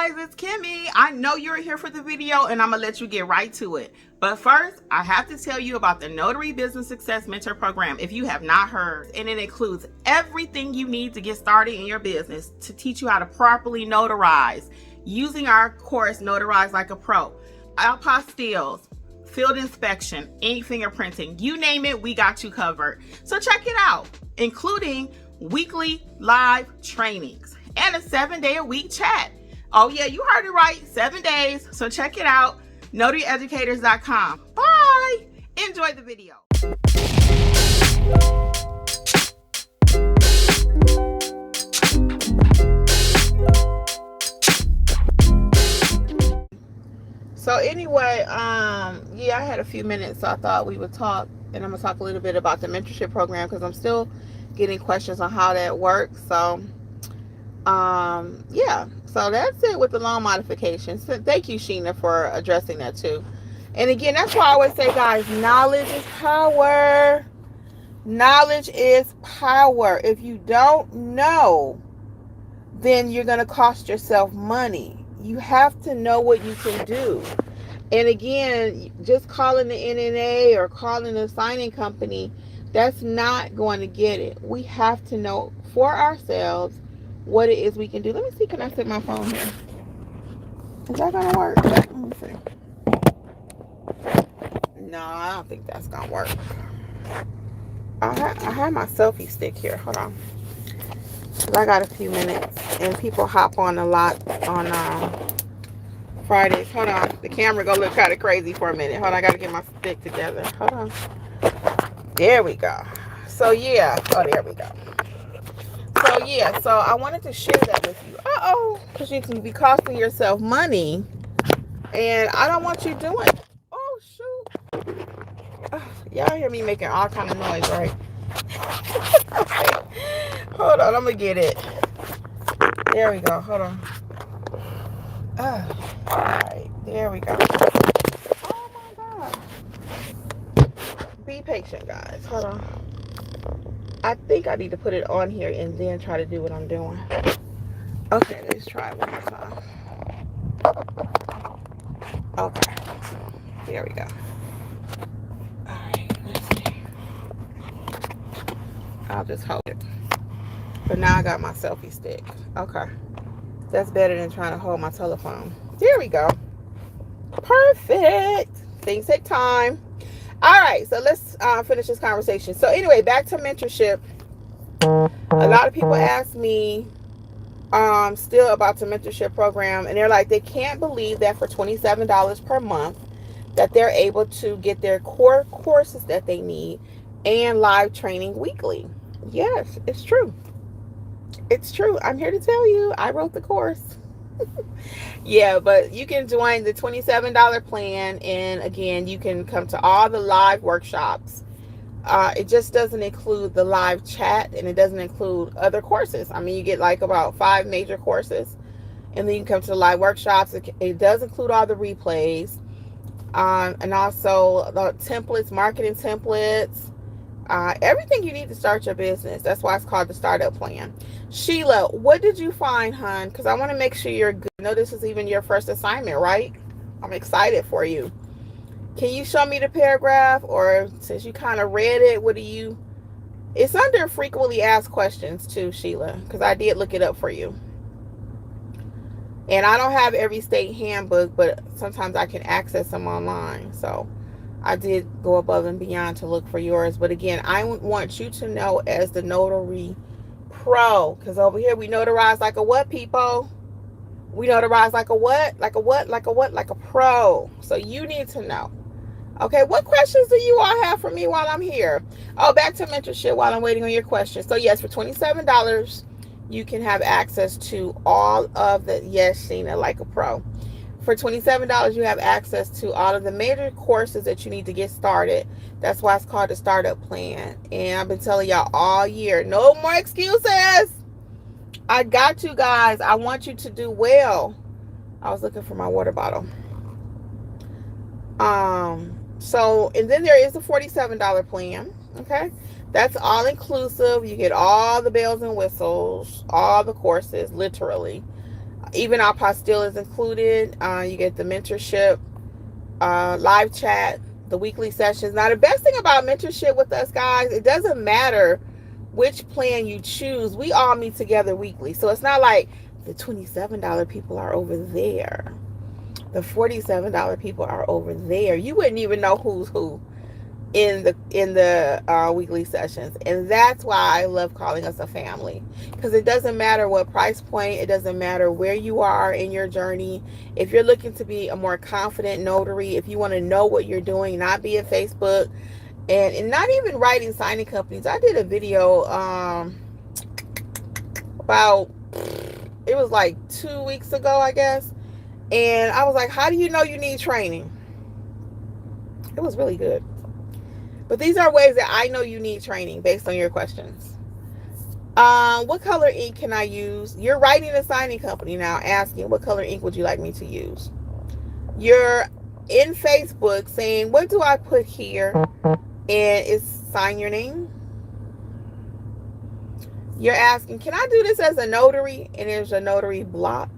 guys, it's Kimmi. I know you're here for the video and I'm gonna let you get right to it. But first, I have to tell you about the Notary Business Success Mentor Program if you have not heard. And it includes everything you need to get started in your business to teach you how to properly notarize using our course, Notarize Like a Pro. Apostilles, field inspection, ink fingerprinting, you name it, we got you covered. So check it out, including weekly live trainings and a 7-day-a-week chat. Oh yeah, you heard it right, 7 days. So check it out, notaryeducators.com. Bye, enjoy the video. So anyway, yeah, I had a few minutes, so I thought we would talk, and I'm gonna talk a little bit about the mentorship program because I'm still getting questions on how that works. So yeah, so that's it with the loan modifications. So thank you, Sheena, for addressing that too. And again, that's why I always say, guys, knowledge is power. Knowledge is power. If you don't know, then you're gonna cost yourself money. You have to know what you can do. And again, just calling the NNA or calling a signing company, that's not going to get it. We have to know for ourselves what it is we can do. Let me see, can I set my phone here? Is that going to work? Let me see. No, I don't think that's going to work. I have my selfie stick here. Hold on. I got a few minutes and people hop on a lot on Fridays. Hold on, the camera gonna look kind of crazy for a minute. Hold on, I gotta get my stick together. Hold on. There we go. So yeah, oh, there we go. So yeah, so I wanted to share that with you. Because you can be costing yourself money and I don't want you doing it. Oh shoot. Y'all hear me making all kind of noise, right? Okay. Hold on, I'm gonna get it. There we go. Hold on. All right, there we go. Oh my God. Be patient, guys. Hold on. I think I need to put it on here and then try to do what I'm doing. Okay, let's try it one more time. Okay. There we go. All right, let's see. I'll just hold it. But now I got my selfie stick. Okay. That's better than trying to hold my telephone. There we go. Perfect. Things take time. All right, so let's finish this conversation. So anyway, back to mentorship. A lot of people ask me still about the mentorship program, and they're like, they can't believe that for $27 per month that they're able to get their core courses that they need and live training weekly. Yes, it's true. It's true. I'm here to tell you, I wrote the course. Yeah, but you can join the $27 plan, and again, you can come to all the live workshops. It just doesn't include the live chat, and it doesn't include other courses. I mean, you get like about 5 major courses, and then you can come to the live workshops. It does include all the replays, and also the templates, marketing templates, everything you need to start your business. That's why it's called the startup plan. Sheila, what did you find, hon? Because I want to make sure you're good. I know this is even your first assignment, right? I'm excited for you. Can you show me the paragraph? Or since you kind of read it, what do you... It's under frequently asked questions too, Sheila, because I did look it up for you. And I don't have every state handbook, but sometimes I can access them online. So I did go above and beyond to look for yours. But again, I want you to know as the notary pro, because over here we notarize like a what, people? We notarize like a what? Like a what? Like a what? Like a pro. So you need to know. Okay, what questions do you all have for me while I'm here? Oh, back to mentorship while I'm waiting on your questions. So yes, for $27, you can have access to all of the, yes, Sheena, like a pro. For $27, you have access to all of the major courses that you need to get started. That's why it's called the startup plan. And I've been telling y'all all year, no more excuses. I got you guys. I want you to do well. I was looking for my water bottle. So, and then there is a $47 plan. Okay. That's all inclusive. You get all the bells and whistles, all the courses, literally. Even Apostille is included. You get the mentorship, live chat, the weekly sessions. Now, the best thing about mentorship with us, guys, it doesn't matter which plan you choose. We all meet together weekly. So it's not like the $27 people are over there, the $47 people are over there. You wouldn't even know who's who in the weekly sessions. And that's why I love calling us a family, because it doesn't matter what price point, it doesn't matter where you are in your journey. If you're looking to be a more confident notary, if you want to know what you're doing, not be in Facebook and not even writing signing companies. I did a video about, it was like 2 weeks ago, I guess, and I was like, how do you know you need training? It was really good. But these are ways that I know you need training based on your questions. What color ink can I use? You're writing a signing company now, asking what color ink would you like me to use? You're in Facebook saying, what do I put here? And it's sign your name. You're asking, can I do this as a notary? And there's a notary block.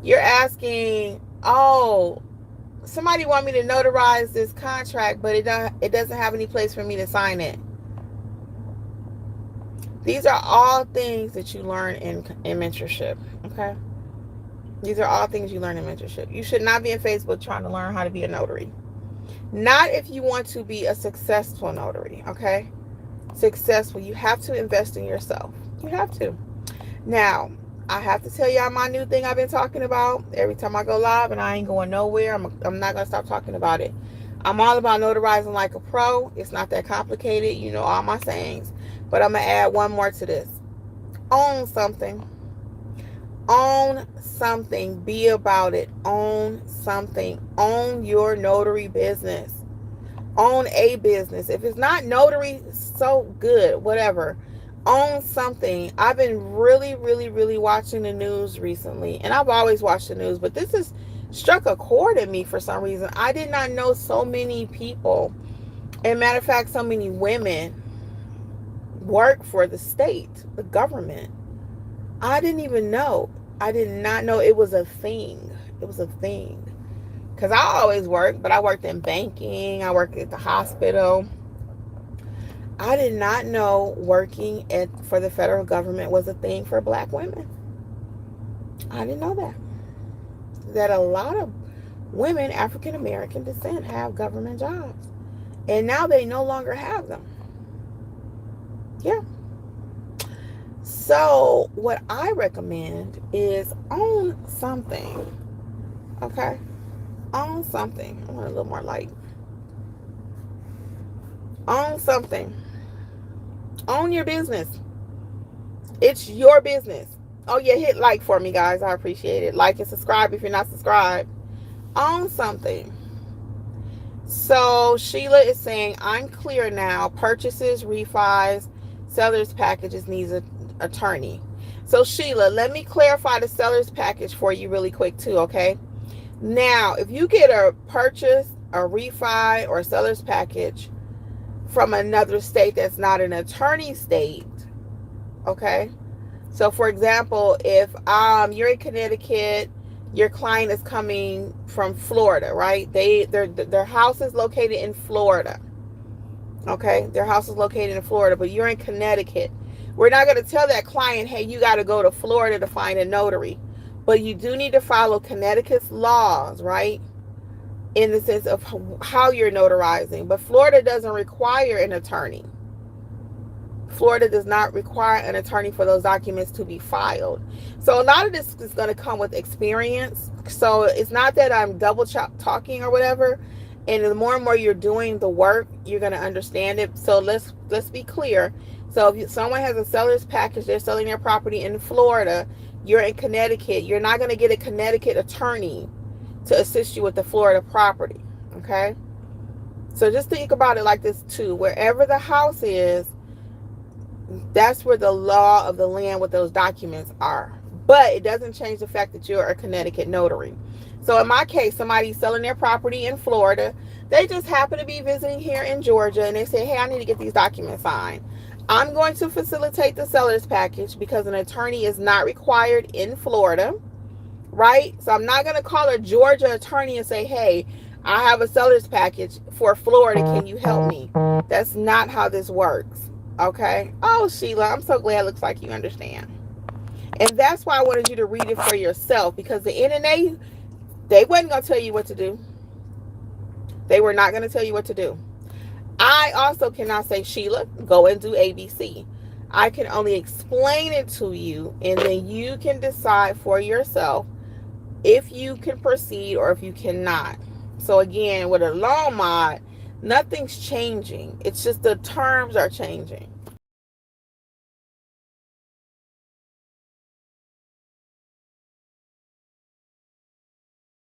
You're asking, oh, somebody want me to notarize this contract, but it doesn't have any place for me to sign it. These are all things that you learn in mentorship, okay? These are all things you learn in mentorship. You should not be in Facebook trying to learn how to be a notary. Not if you want to be a successful notary, okay? Successful, you have to invest in yourself. You have to. Now, I have to tell y'all my new thing I've been talking about every time I go live, and I ain't going nowhere. I'm not going to stop talking about it. I'm all about notarizing like a pro. It's not that complicated. You know all my sayings. But I'm going to add one more to this. Own something. Own something. Be about it. Own something. Own your notary business. Own a business. If it's not notary, so good. Whatever. Own something. I've been really, really, really watching the news recently. And I've always watched the news. But this has struck a chord in me for some reason. I did not know so many people. And matter of fact, so many women work for the state, the government. I didn't even know. I did not know it was a thing. It was a thing. Because I always worked, but I worked in banking. I worked at the hospital. I did not know working for the federal government was a thing for black women. I didn't know that. That a lot of women, African American descent, have government jobs. And now they no longer have them. Yeah. So what I recommend is own something. Okay? Own something. I want a little more light. Own something. Own your business. It's your business. Oh yeah, hit like for me, guys. I appreciate it. Like and subscribe if you're not subscribed. Own something. So Sheila is saying, I'm clear now. Purchases, refis, seller's packages needs an attorney. So Sheila, let me clarify the seller's package for you really quick too, okay? Now, if you get a purchase, a refi, or a seller's package from another state that's not an attorney state, okay? So for example, if you're in Connecticut, your client is coming from Florida, right? Their house is located in Florida. Okay, their house is located in Florida, but you're in Connecticut. We're not going to tell that client, hey, you got to go to Florida to find a notary. But you do need to follow Connecticut's laws, right? In the sense of how you're notarizing. But Florida doesn't require an attorney. Florida does not require an attorney for those documents to be filed. So a lot of this is going to come with experience. So it's not that I'm double talking or whatever. And the more and more you're doing the work, you're going to understand it. So let's be clear. So if someone has a seller's package, they're selling their property in Florida, you're in Connecticut, you're not going to get a Connecticut attorney to assist you with the Florida property. Okay? So just think about it like this too. Wherever the house is, that's where the law of the land with those documents are. But it doesn't change the fact that you're a Connecticut notary. So in my case, somebody's selling their property in Florida. They just happen to be visiting here in Georgia, and they say, hey, I need to get these documents signed. I'm going to facilitate the seller's package because an attorney is not required in Florida, right? So I'm not going to call a Georgia attorney and say, hey, I have a seller's package for Florida. Can you help me? That's not how this works. Okay. Oh, Sheila, I'm so glad it looks like you understand. And that's why I wanted you to read it for yourself, because the NNA, they wasn't going to tell you what to do. They were not going to tell you what to do. I also cannot say, Sheila, go and do ABC. I can only explain it to you, and then you can decide for yourself if you can proceed or if you cannot. So again, with a loan mod, nothing's changing. It's just the terms are changing.